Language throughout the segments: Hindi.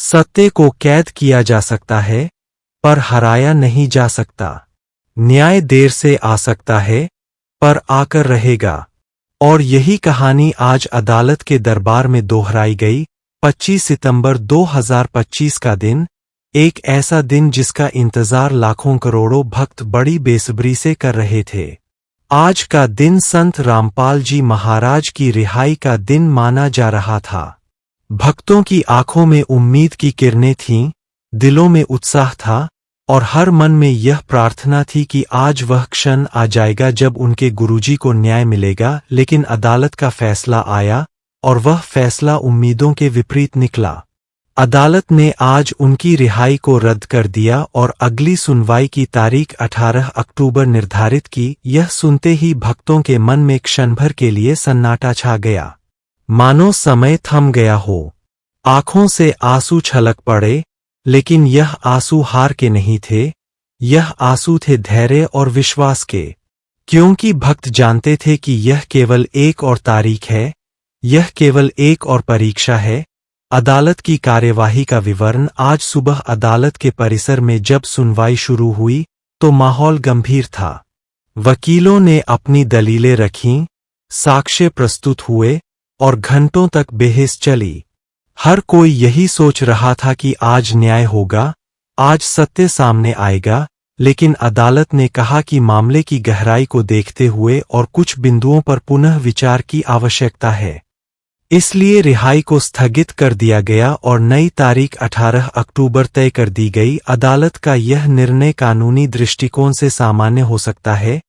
सत्य को कैद किया जा सकता है, पर हराया नहीं जा सकता। न्याय देर से आ सकता है, पर आकर रहेगा। और यही कहानी आज अदालत के दरबार में दोहराई गई। 25 सितंबर 2025 का दिन, एक ऐसा दिन जिसका इंतजार लाखों करोड़ों भक्त बड़ी बेसब्री से कर रहे थे। आज का दिन संत रामपाल जी महाराज की रिहाई का दिन माना जा रहा था। भक्तों की आंखों में उम्मीद की किरणें थीं, दिलों में उत्साह था और हर मन में यह प्रार्थना थी कि आज वह क्षण आ जाएगा जब उनके गुरुजी को न्याय मिलेगा। लेकिन अदालत का फैसला आया और वह फैसला उम्मीदों के विपरीत निकला। अदालत ने आज उनकी रिहाई को रद्द कर दिया और अगली सुनवाई की तारीख 18 अक्टूबर निर्धारित की। यह सुनते ही भक्तों के मन में क्षण भर के लिए सन्नाटा छा गया, मानो समय थम गया हो। आंखों से आंसू छलक पड़े, लेकिन यह आंसू हार के नहीं थे, यह आंसू थे धैर्य और विश्वास के। क्योंकि भक्त जानते थे कि यह केवल एक और तारीख है, यह केवल एक और परीक्षा है। अदालत की कार्यवाही का विवरण। आज सुबह अदालत के परिसर में जब सुनवाई शुरू हुई तो माहौल गंभीर था। वकीलों ने अपनी दलीलें रखीं, साक्ष्य प्रस्तुत हुए और घंटों तक बहस चली। हर कोई यही सोच रहा था कि आज न्याय होगा, आज सत्य सामने आएगा। लेकिन अदालत ने कहा कि मामले की गहराई को देखते हुए और कुछ बिंदुओं पर पुनः विचार की आवश्यकता है। इसलिए रिहाई को स्थगित कर दिया गया और नई तारीख 18 अक्टूबर तय कर दी गई। अदालत का यह निर्णय कानूनी दृष्टिकोण से सामान्य हो सकता है,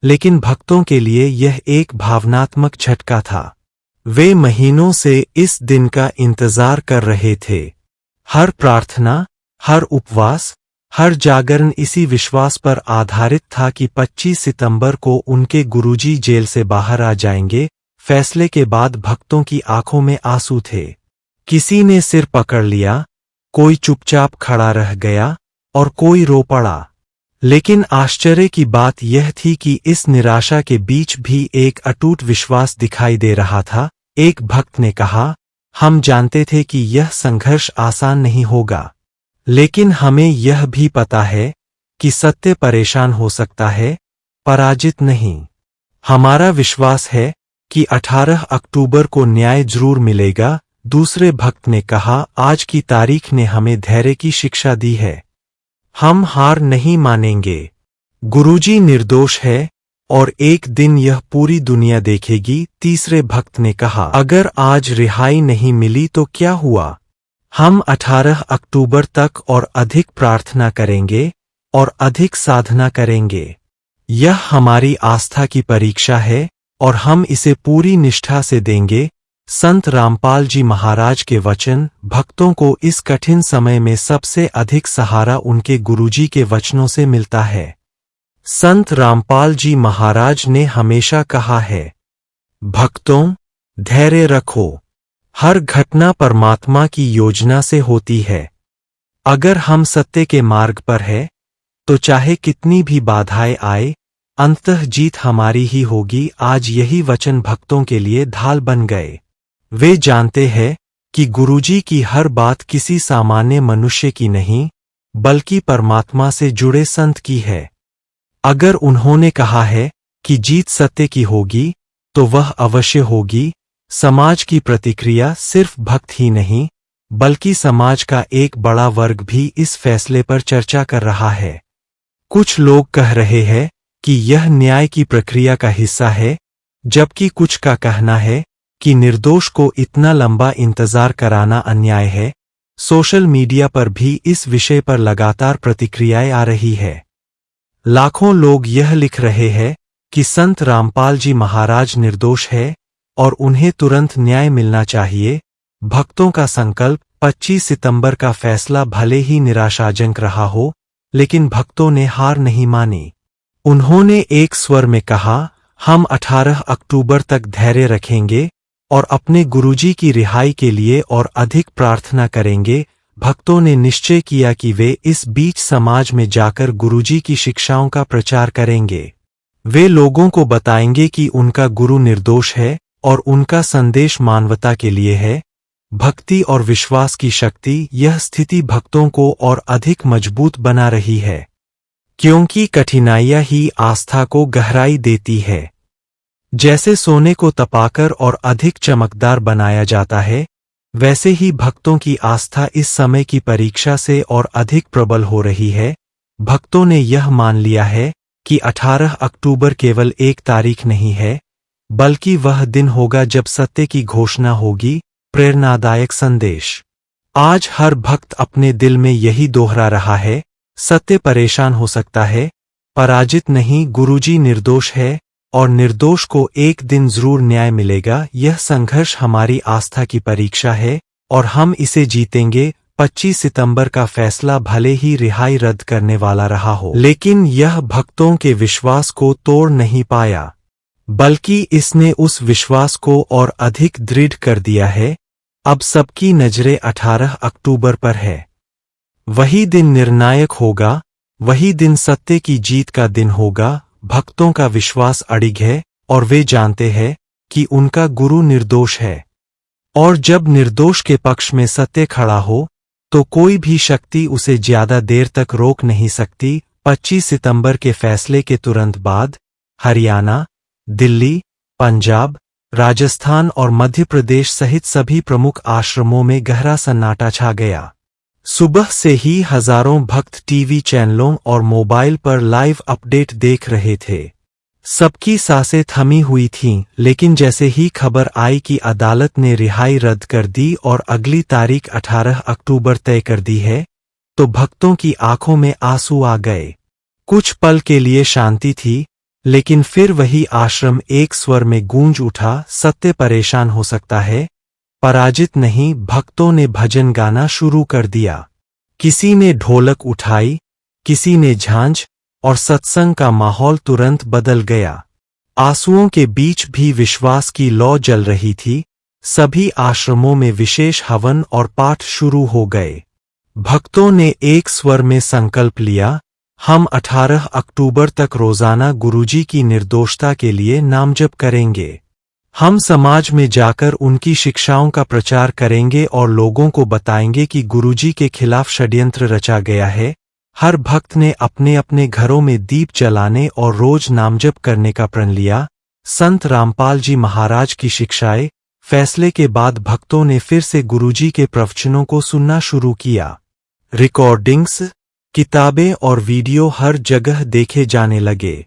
लेकिन भक्तों के लिए यह एक भावनात्मक झटका था। वे महीनों से इस दिन का इंतजार कर रहे थे। हर प्रार्थना, हर उपवास, हर जागरण इसी विश्वास पर आधारित था कि 25 सितंबर को उनके गुरुजी जेल से बाहर आ जाएंगे। फैसले के बाद भक्तों की आंखों में आंसू थे। किसी ने सिर पकड़ लिया, कोई चुपचाप खड़ा रह गया और कोई रो पड़ा। लेकिन आश्चर्य की बात यह थी कि इस निराशा के बीच भी एक अटूट विश्वास दिखाई दे रहा था। एक भक्त ने कहा, हम जानते थे कि यह संघर्ष आसान नहीं होगा, लेकिन हमें यह भी पता है कि सत्य परेशान हो सकता है, पराजित नहीं। हमारा विश्वास है कि 18 अक्टूबर को न्याय जरूर मिलेगा। दूसरे भक्त ने कहा, आज की तारीख ने हमें धैर्य की शिक्षा दी है, हम हार नहीं मानेंगे। गुरुजी निर्दोष है और एक दिन यह पूरी दुनिया देखेगी। तीसरे भक्त ने कहा, अगर आज रिहाई नहीं मिली तो क्या हुआ, हम 18 अक्टूबर तक और अधिक प्रार्थना करेंगे और अधिक साधना करेंगे। यह हमारी आस्था की परीक्षा है और हम इसे पूरी निष्ठा से देंगे। संत रामपाल जी महाराज के वचन। भक्तों को इस कठिन समय में सबसे अधिक सहारा उनके गुरुजी के वचनों से मिलता है। संत रामपाल जी महाराज ने हमेशा कहा है, भक्तों, धैर्य रखो, हर घटना परमात्मा की योजना से होती है। अगर हम सत्य के मार्ग पर है, तो चाहे कितनी भी बाधाएं आए, अंततः जीत हमारी ही होगी। आज यही वचन भक्तों के लिए ढाल बन गए। वे जानते हैं कि गुरुजी की हर बात किसी सामान्य मनुष्य की नहीं, बल्कि परमात्मा से जुड़े संत की है। अगर उन्होंने कहा है कि जीत सत्य की होगी, तो वह अवश्य होगी। समाज की प्रतिक्रिया सिर्फ भक्त ही नहीं, बल्कि समाज का एक बड़ा वर्ग भी इस फैसले पर चर्चा कर रहा है। कुछ लोग कह रहे हैं कि यह न्याय की प्रक्रिया का हिस्सा है, जबकि कुछ का कहना है कि निर्दोष को इतना लंबा इंतजार कराना अन्याय है। सोशल मीडिया पर भी इस विषय पर लगातार प्रतिक्रियाएं आ रही है। लाखों लोग यह लिख रहे हैं कि संत रामपाल जी महाराज निर्दोष है और उन्हें तुरंत न्याय मिलना चाहिए। भक्तों का संकल्प। 25 सितंबर का फैसला भले ही निराशाजनक रहा हो, लेकिन भक्तों ने हार नहीं मानी। उन्होंने एक स्वर में कहा, हम 18 अक्टूबर तक धैर्य रखेंगे और अपने गुरुजी की रिहाई के लिए और अधिक प्रार्थना करेंगे। भक्तों ने निश्चय किया कि वे इस बीच समाज में जाकर गुरुजी की शिक्षाओं का प्रचार करेंगे। वे लोगों को बताएंगे कि उनका गुरु निर्दोष है और उनका संदेश मानवता के लिए है। भक्ति और विश्वास की शक्ति, यह स्थिति भक्तों को और अधिक मजबूत बना रही है, क्योंकि कठिनाइयां ही आस्था को गहराई देती है। जैसे सोने को तपाकर और अधिक चमकदार बनाया जाता है, वैसे ही भक्तों की आस्था इस समय की परीक्षा से और अधिक प्रबल हो रही है। भक्तों ने यह मान लिया है कि 18 अक्टूबर केवल एक तारीख नहीं है, बल्कि वह दिन होगा जब सत्य की घोषणा होगी। प्रेरणादायक संदेश। आज हर भक्त अपने दिल में यही दोहरा रहा है, सत्य परेशान हो सकता है, पराजित नहीं, गुरुजी निर्दोष है और निर्दोष को एक दिन जरूर न्याय मिलेगा। यह संघर्ष हमारी आस्था की परीक्षा है और हम इसे जीतेंगे। 25 सितंबर का फैसला भले ही रिहाई रद्द करने वाला रहा हो, लेकिन यह भक्तों के विश्वास को तोड़ नहीं पाया, बल्कि इसने उस विश्वास को और अधिक दृढ़ कर दिया है। अब सबकी नजरें 18 अक्टूबर पर है। वही दिन निर्णायक होगा, वही दिन सत्य की जीत का दिन होगा। भक्तों का विश्वास अडिग है और वे जानते हैं कि उनका गुरु निर्दोष है, और जब निर्दोष के पक्ष में सत्य खड़ा हो तो कोई भी शक्ति उसे ज्यादा देर तक रोक नहीं सकती। 25 सितंबर के फैसले के तुरंत बाद हरियाणा, दिल्ली, पंजाब, राजस्थान और मध्य प्रदेश सहित सभी प्रमुख आश्रमों में गहरा सन्नाटा छा गया। सुबह से ही हजारों भक्त टीवी चैनलों और मोबाइल पर लाइव अपडेट देख रहे थे। सबकी सांसें थमी हुई थीं, लेकिन जैसे ही खबर आई कि अदालत ने रिहाई रद्द कर दी और अगली तारीख 18 अक्टूबर तय कर दी है, तो भक्तों की आंखों में आंसू आ गए। कुछ पल के लिए शांति थी, लेकिन फिर वही आश्रम एक स्वर में गूंज उठा, सत्य परेशान हो सकता है, पराजित नहीं। भक्तों ने भजन गाना शुरू कर दिया, किसी ने ढोलक उठाई, किसी ने झांझ, और सत्संग का माहौल तुरंत बदल गया। आंसुओं के बीच भी विश्वास की लौ जल रही थी। सभी आश्रमों में विशेष हवन और पाठ शुरू हो गए। भक्तों ने एक स्वर में संकल्प लिया, हम 18 अक्टूबर तक रोजाना गुरुजी की निर्दोषता के लिए नामजप करेंगे। हम समाज में जाकर उनकी शिक्षाओं का प्रचार करेंगे और लोगों को बताएंगे कि गुरुजी के खिलाफ षड्यंत्र रचा गया है। हर भक्त ने अपने अपने घरों में दीप जलाने और रोज नामजप करने का प्रण लिया। संत रामपाल जी महाराज की शिक्षाएं। फैसले के बाद भक्तों ने फिर से गुरुजी के प्रवचनों को सुनना शुरू किया। रिकॉर्डिंग्स, किताबें और वीडियो हर जगह देखे जाने लगे।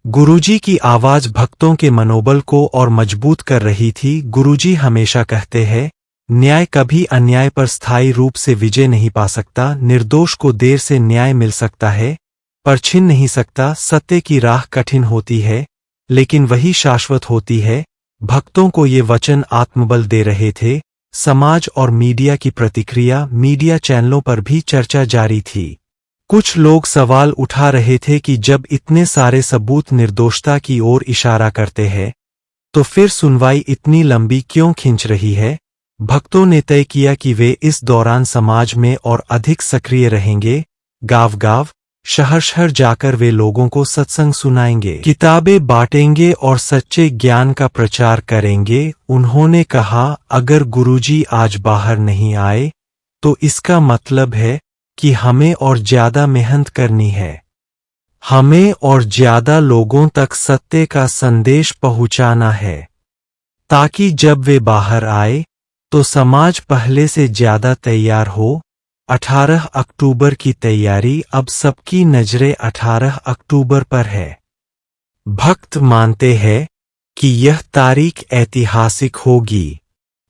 गुरुजी की आवाज भक्तों के मनोबल को और मजबूत कर रही थी। गुरुजी हमेशा कहते हैं, न्याय कभी अन्याय पर स्थायी रूप से विजय नहीं पा सकता। निर्दोष को देर से न्याय मिल सकता है, पर छीन नहीं सकता। सत्य की राह कठिन होती है, लेकिन वही शाश्वत होती है। भक्तों को ये वचन आत्मबल दे रहे थे। समाज और मीडिया की प्रतिक्रिया। मीडिया चैनलों पर भी चर्चा जारी थी। कुछ लोग सवाल उठा रहे थे कि जब इतने सारे सबूत निर्दोषता की ओर इशारा करते हैं, तो फिर सुनवाई इतनी लंबी क्यों खिंच रही है। भक्तों ने तय किया कि वे इस दौरान समाज में और अधिक सक्रिय रहेंगे। गांव-गांव, शहर-शहर जाकर वे लोगों को सत्संग सुनाएंगे, किताबें बांटेंगे और सच्चे ज्ञान का प्रचार करेंगे। उन्होंने कहा, अगर गुरुजी आज बाहर नहीं आए, तो इसका मतलब है कि हमें और ज्यादा मेहनत करनी है। हमें और ज्यादा लोगों तक सत्य का संदेश पहुंचाना है, ताकि जब वे बाहर आए तो समाज पहले से ज्यादा तैयार हो। 18 अक्टूबर की तैयारी। अब सबकी नजरें 18 अक्टूबर पर है। भक्त मानते हैं कि यह तारीख ऐतिहासिक होगी।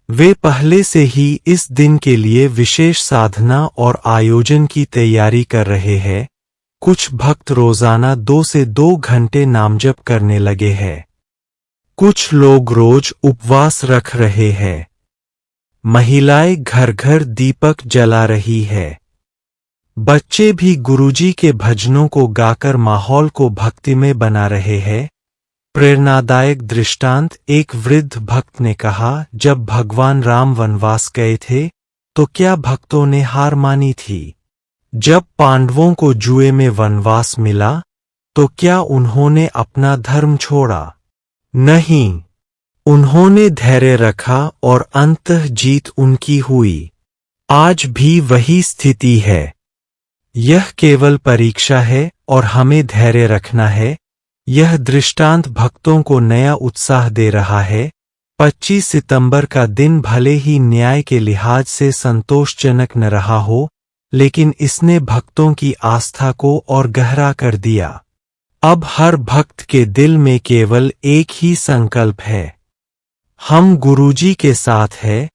वे पहले से ही इस दिन के लिए विशेष साधना और आयोजन की तैयारी कर रहे हैं। कुछ भक्त रोजाना 2 से 2 घंटे नामजप करने लगे हैं। कुछ लोग रोज उपवास रख रहे हैं। महिलाएं घर घर दीपक जला रही है। बच्चे भी गुरुजी के भजनों को गाकर माहौल को भक्तिमय बना रहे हैं। प्रेरणादायक दृष्टांत। एक वृद्ध भक्त ने कहा, जब भगवान राम वनवास गए थे तो क्या भक्तों ने हार मानी थी? जब पांडवों को जुए में वनवास मिला तो क्या उन्होंने अपना धर्म छोड़ा? नहीं, उन्होंने धैर्य रखा और अंततः जीत उनकी हुई। आज भी वही स्थिति है। यह केवल परीक्षा है और हमें धैर्य रखना है। यह दृष्टांत भक्तों को नया उत्साह दे रहा है। 25 सितंबर का दिन भले ही न्याय के लिहाज से संतोषजनक न रहा हो, लेकिन इसने भक्तों की आस्था को और गहरा कर दिया। अब हर भक्त के दिल में केवल एक ही संकल्प है, हम गुरुजी के साथ हैं,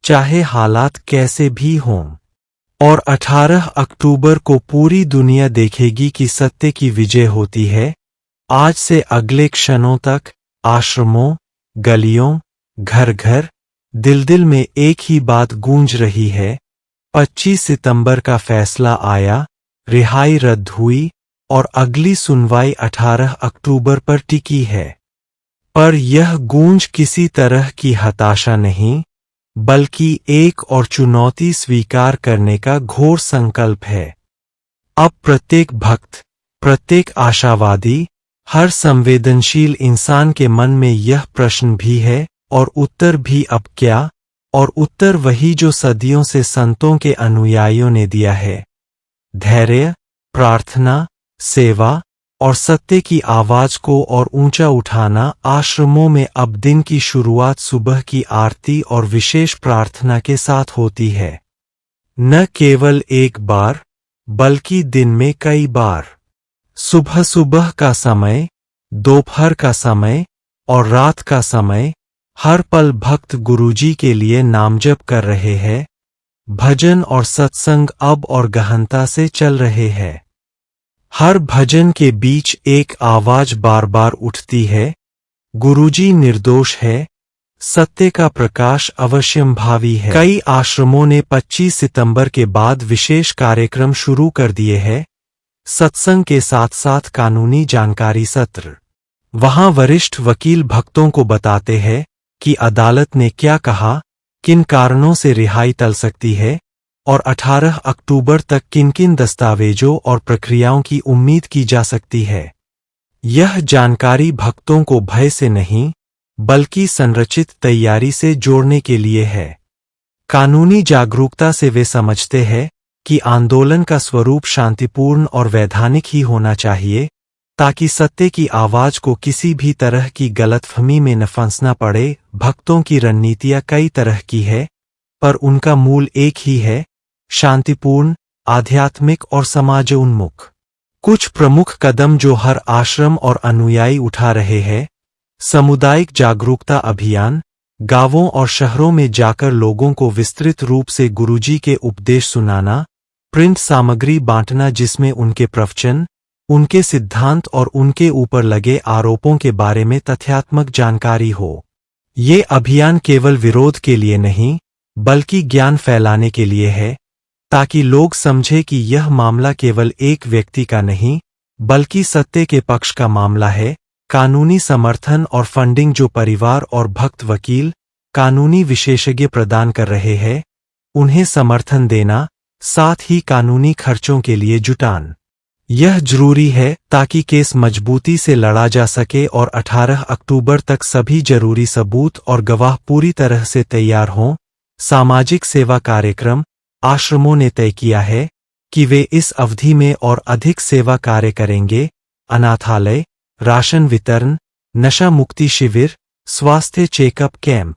चाहे हालात कैसे भी हों। और 18 अक्टूबर को पूरी दुनिया देखेगी कि सत्य की विजय होती है। आज से अगले क्षणों तक आश्रमों, गलियों, घर घर, दिल दिल में एक ही बात गूंज रही है। 25 सितंबर का फैसला आया, रिहाई रद्द हुई और अगली सुनवाई 18 अक्टूबर पर टिकी है। पर यह गूंज किसी तरह की हताशा नहीं, बल्कि एक और चुनौती स्वीकार करने का घोर संकल्प है। अब प्रत्येक भक्त, प्रत्येक आशावादी, हर संवेदनशील इंसान के मन में यह प्रश्न भी है और उत्तर भी अब क्या, और उत्तर वही जो सदियों से संतों के अनुयायियों ने दिया है। धैर्य, प्रार्थना, सेवा और सत्य की आवाज को और ऊंचा उठाना। आश्रमों में अब दिन की शुरुआत सुबह की आरती और विशेष प्रार्थना के साथ होती है। न केवल एक बार, बल्कि दिन में कई बार। सुबह सुबह का समय, दोपहर का समय और रात का समय, हर पल भक्त गुरुजी के लिए नामजप कर रहे हैं। भजन और सत्संग अब और गहनता से चल रहे हैं। हर भजन के बीच एक आवाज बार बार उठती है, गुरुजी निर्दोष है, सत्य का प्रकाश अवश्यंभावी है। कई आश्रमों ने 25 सितंबर के बाद विशेष कार्यक्रम शुरू कर दिए हैं। सत्संग के साथ साथ कानूनी जानकारी सत्र। वहां वरिष्ठ वकील भक्तों को बताते हैं कि अदालत ने क्या कहा, किन कारणों से रिहाई टल सकती है और 18 अक्टूबर तक किन किन दस्तावेजों और प्रक्रियाओं की उम्मीद की जा सकती है। यह जानकारी भक्तों को भय से नहीं, बल्कि संरचित तैयारी से जोड़ने के लिए है। कानूनी जागरूकता से वे समझते हैं कि आंदोलन का स्वरूप शांतिपूर्ण और वैधानिक ही होना चाहिए, ताकि सत्य की आवाज को किसी भी तरह की गलतफहमी में न फंसना पड़े। भक्तों की रणनीतियां कई तरह की है, पर उनका मूल एक ही है, शांतिपूर्ण, आध्यात्मिक और समाजोन्मुख। कुछ प्रमुख कदम जो हर आश्रम और अनुयायी उठा रहे हैं। सामुदायिक जागरूकता अभियान, गांवों और शहरों में जाकर लोगों को विस्तृत रूप से गुरुजी के उपदेश सुनाना। प्रिंट सामग्री बांटना जिसमें उनके प्रवचन, उनके सिद्धांत और उनके ऊपर लगे आरोपों के बारे में तथ्यात्मक जानकारी हो। ये अभियान केवल विरोध के लिए नहीं, बल्कि ज्ञान फैलाने के लिए है, ताकि लोग समझे कि यह मामला केवल एक व्यक्ति का नहीं, बल्कि सत्य के पक्ष का मामला है। कानूनी समर्थन और फंडिंग जो परिवार और भक्त वकील, कानूनी विशेषज्ञ प्रदान कर रहे हैं, उन्हें समर्थन देना, साथ ही कानूनी खर्चों के लिए जुटान। यह जरूरी है ताकि केस मजबूती से लड़ा जा सके और 18 अक्टूबर तक सभी जरूरी सबूत और गवाह पूरी तरह से तैयार हों। सामाजिक सेवा कार्यक्रम, आश्रमों ने तय किया है कि वे इस अवधि में और अधिक सेवा कार्य करेंगे। अनाथालय, राशन वितरण, नशा मुक्ति शिविर, स्वास्थ्य चेकअप कैंप।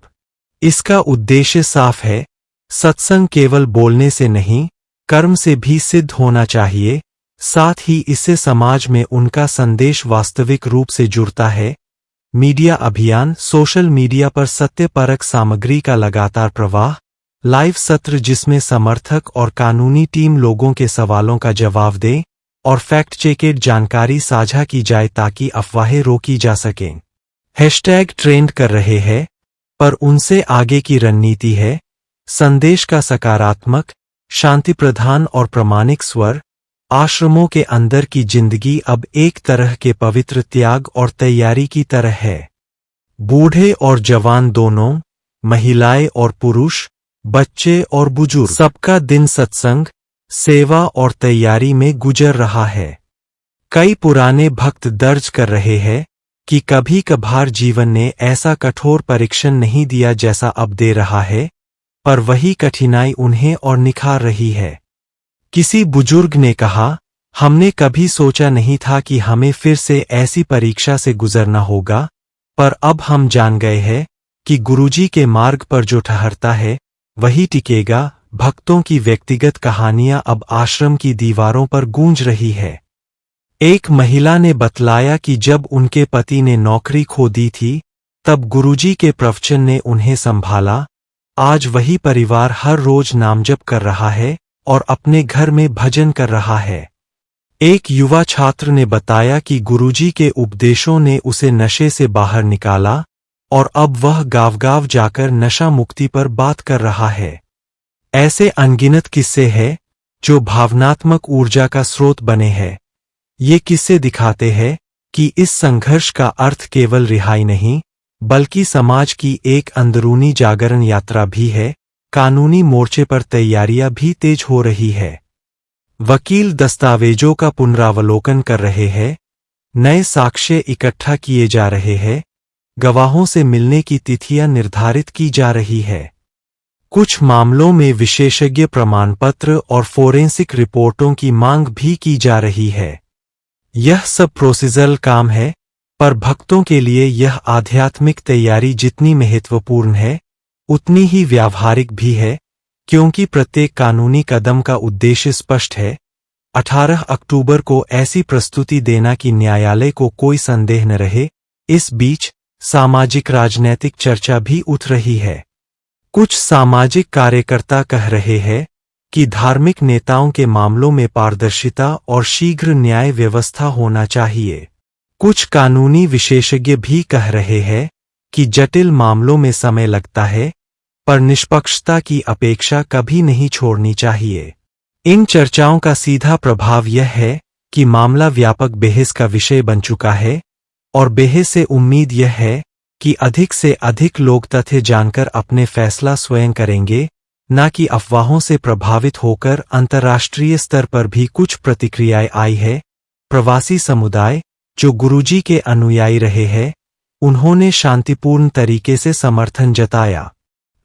इसका उद्देश्य साफ है, सत्संग केवल बोलने से नहीं, कर्म से भी सिद्ध होना चाहिए। साथ ही इससे समाज में उनका संदेश वास्तविक रूप से जुड़ता है। मीडिया अभियान, सोशल मीडिया पर सत्यपरक सामग्री का लगातार प्रवाह, लाइव सत्र जिसमें समर्थक और कानूनी टीम लोगों के सवालों का जवाब दें और फैक्ट चेकेड जानकारी साझा की जाए ताकि अफवाहें रोकी जा सकें। हैशटैग ट्रेंड कर रहे हैं, पर उनसे आगे की रणनीति है, संदेश का सकारात्मक, शांति प्रधान और प्रामाणिक स्वर। आश्रमों के अंदर की जिंदगी अब एक तरह के पवित्र त्याग और तैयारी की तरह है। बूढ़े और जवान दोनों, महिलाएं और पुरुष, बच्चे और बुजुर्ग, सबका दिन सत्संग, सेवा और तैयारी में गुजर रहा है। कई पुराने भक्त दर्ज कर रहे हैं कि कभी कभार जीवन ने ऐसा कठोर परीक्षण नहीं दिया जैसा अब दे रहा है, पर वही कठिनाई उन्हें और निखार रही है। किसी बुजुर्ग ने कहा, हमने कभी सोचा नहीं था कि हमें फिर से ऐसी परीक्षा से गुजरना होगा, पर अब हम जान गए हैं कि गुरुजी के मार्ग पर जो ठहरता है वही टिकेगा। भक्तों की व्यक्तिगत कहानियां अब आश्रम की दीवारों पर गूंज रही है। एक महिला ने बतलाया कि जब उनके पति ने नौकरी खो दी थी तब गुरुजी के प्रवचन ने उन्हें संभाला। आज वही परिवार हर रोज नामजप कर रहा है और अपने घर में भजन कर रहा है। एक युवा छात्र ने बताया कि गुरुजी के उपदेशों ने उसे नशे से बाहर निकाला और अब वह गांव-गांव जाकर नशा मुक्ति पर बात कर रहा है। ऐसे अनगिनत किस्से हैं जो भावनात्मक ऊर्जा का स्रोत बने हैं। ये किस्से दिखाते हैं कि इस संघर्ष का अर्थ केवल रिहाई नहीं, बल्कि समाज की एक अंदरूनी जागरण यात्रा भी है। कानूनी मोर्चे पर तैयारियां भी तेज हो रही है। वकील दस्तावेजों का पुनरावलोकन कर रहे हैं, नए साक्ष्य इकट्ठा किए जा रहे हैं, गवाहों से मिलने की तिथियां निर्धारित की जा रही है। कुछ मामलों में विशेषज्ञ प्रमाण पत्र और फोरेंसिक रिपोर्टों की मांग भी की जा रही है। यह सब प्रोसीजरल काम है, पर भक्तों के लिए यह आध्यात्मिक तैयारी जितनी महत्वपूर्ण है उतनी ही व्यावहारिक भी है, क्योंकि प्रत्येक कानूनी कदम का उद्देश्य स्पष्ट है। 18 अक्टूबर को ऐसी प्रस्तुति देना कि न्यायालय को कोई संदेह न रहे। इस बीच सामाजिक राजनैतिक चर्चा भी उठ रही है। कुछ सामाजिक कार्यकर्ता कह रहे हैं कि धार्मिक नेताओं के मामलों में पारदर्शिता और शीघ्र न्याय व्यवस्था होना चाहिए। कुछ कानूनी विशेषज्ञ भी कह रहे हैं कि जटिल मामलों में समय लगता है, पर निष्पक्षता की अपेक्षा कभी नहीं छोड़नी चाहिए। इन चर्चाओं का सीधा प्रभाव यह है कि मामला व्यापक बहस का विषय बन चुका है, और बहस से उम्मीद यह है कि अधिक से अधिक लोग तथ्य जानकर अपने फैसला स्वयं करेंगे, न कि अफवाहों से प्रभावित होकर। अंतर्राष्ट्रीय स्तर पर भी कुछ प्रतिक्रियाएं आई है। प्रवासी समुदाय जो गुरुजी के अनुयायी रहे हैं, उन्होंने शांतिपूर्ण तरीके से समर्थन जताया।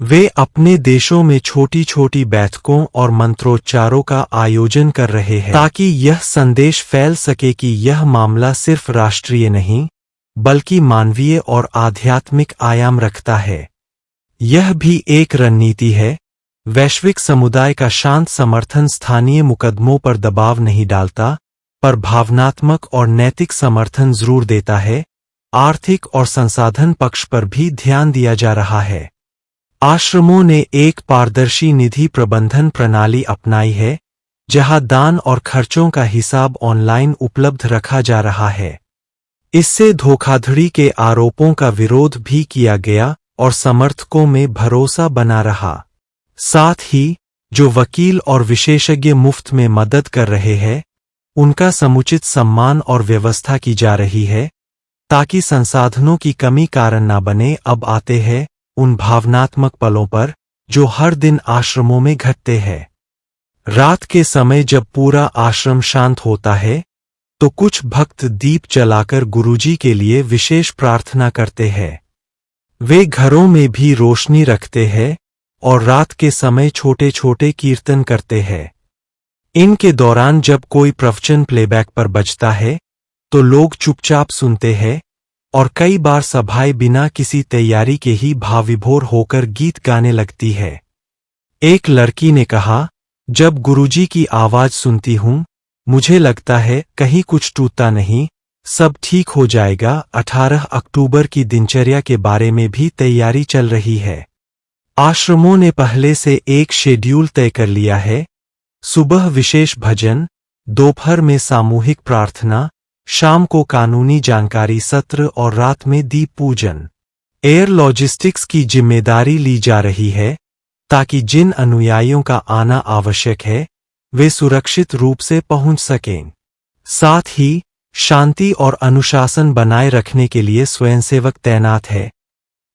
वे अपने देशों में छोटी छोटी बैठकों और मंत्रोच्चारों का आयोजन कर रहे हैं ताकि यह संदेश फैल सके कि यह मामला सिर्फ राष्ट्रीय नहीं, बल्कि मानवीय और आध्यात्मिक आयाम रखता है। यह भी एक रणनीति है। वैश्विक समुदाय का शांत समर्थन स्थानीय मुकदमों पर दबाव नहीं डालता, पर भावनात्मक और नैतिक समर्थन जरूर देता है। आर्थिक और संसाधन पक्ष पर भी ध्यान दिया जा रहा है। आश्रमों ने एक पारदर्शी निधि प्रबंधन प्रणाली अपनाई है, जहां दान और खर्चों का हिसाब ऑनलाइन उपलब्ध रखा जा रहा है। इससे धोखाधड़ी के आरोपों का विरोध भी किया गया और समर्थकों में भरोसा बना रहा। साथ ही जो वकील और विशेषज्ञ मुफ्त में मदद कर रहे हैं, उनका समुचित सम्मान और व्यवस्था की जा रही है, ताकि संसाधनों की कमी कारण न बने। अब आते हैं उन भावनात्मक पलों पर जो हर दिन आश्रमों में घटते हैं। रात के समय जब पूरा आश्रम शांत होता है, तो कुछ भक्त दीप जलाकर गुरुजी के लिए विशेष प्रार्थना करते हैं। वे घरों में भी रोशनी रखते हैं और रात के समय छोटे छोटे कीर्तन करते हैं। इनके दौरान जब कोई प्रवचन प्लेबैक पर बजता है, तो लोग चुपचाप सुनते हैं, और कई बार सभाएं बिना किसी तैयारी के ही भावविभोर होकर गीत गाने लगती है। एक लड़की ने कहा, जब गुरुजी की आवाज सुनती हूं, मुझे लगता है कहीं कुछ टूटता नहीं, सब ठीक हो जाएगा। 18 अक्टूबर की दिनचर्या के बारे में भी तैयारी चल रही है। आश्रमों ने पहले से एक शेड्यूल तय कर लिया है। सुबह विशेष भजन, दोपहर में सामूहिक प्रार्थना, शाम को कानूनी जानकारी सत्र और रात में दीप पूजन। एयर लॉजिस्टिक्स की जिम्मेदारी ली जा रही है, ताकि जिन अनुयायियों का आना आवश्यक है वे सुरक्षित रूप से पहुंच सकें। साथ ही शांति और अनुशासन बनाए रखने के लिए स्वयंसेवक तैनात है,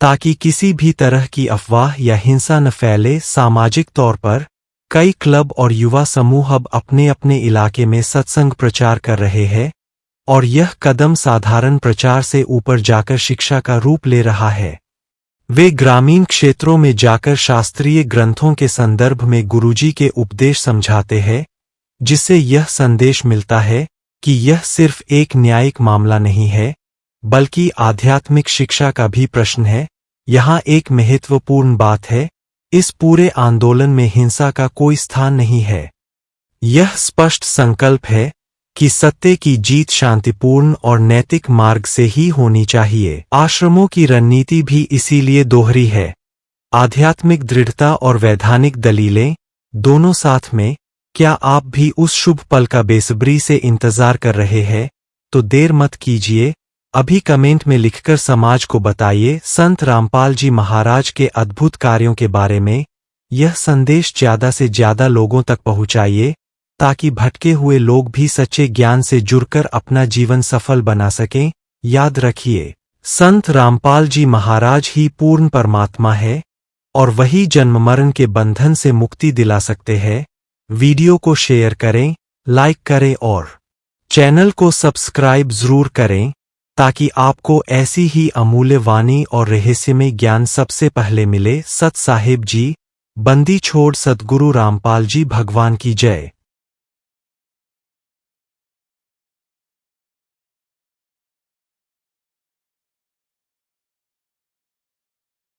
ताकि किसी भी तरह की अफवाह या हिंसा न फैले। सामाजिक तौर पर कई क्लब और युवा समूह अब अपने अपने इलाके में सत्संग प्रचार कर रहे हैं, और यह कदम साधारण प्रचार से ऊपर जाकर शिक्षा का रूप ले रहा है। वे ग्रामीण क्षेत्रों में जाकर शास्त्रीय ग्रंथों के संदर्भ में गुरुजी के उपदेश समझाते हैं, जिससे यह संदेश मिलता है कि यह सिर्फ एक न्यायिक मामला नहीं है, बल्कि आध्यात्मिक शिक्षा का भी प्रश्न है। यहाँ एक महत्वपूर्ण बात है, इस पूरे आंदोलन में हिंसा का कोई स्थान नहीं है। यह स्पष्ट संकल्प है कि सत्य की जीत शांतिपूर्ण और नैतिक मार्ग से ही होनी चाहिए। आश्रमों की रणनीति भी इसीलिए दोहरी है, आध्यात्मिक दृढ़ता और वैधानिक दलीलें दोनों साथ में। क्या आप भी उस शुभ पल का बेसब्री से इंतजार कर रहे हैं? तो देर मत कीजिए, अभी कमेंट में लिखकर समाज को बताइए संत रामपाल जी महाराज के अद्भुत कार्यों के बारे में। यह संदेश ज्यादा से ज्यादा लोगों तक पहुंचाइए, ताकि भटके हुए लोग भी सच्चे ज्ञान से जुड़कर अपना जीवन सफल बना सकें। याद रखिए, संत रामपाल जी महाराज ही पूर्ण परमात्मा है और वही जन्म मरण के बंधन से मुक्ति दिला सकते हैं। वीडियो को शेयर करें, लाइक करें और चैनल को सब्सक्राइब जरूर करें, ताकि आपको ऐसी ही अमूल्य वाणी और रहस्यमय ज्ञान सबसे पहले मिले। सत साहिब जी, बंदी छोड़ सद्गुरु रामपाल जी भगवान की जय।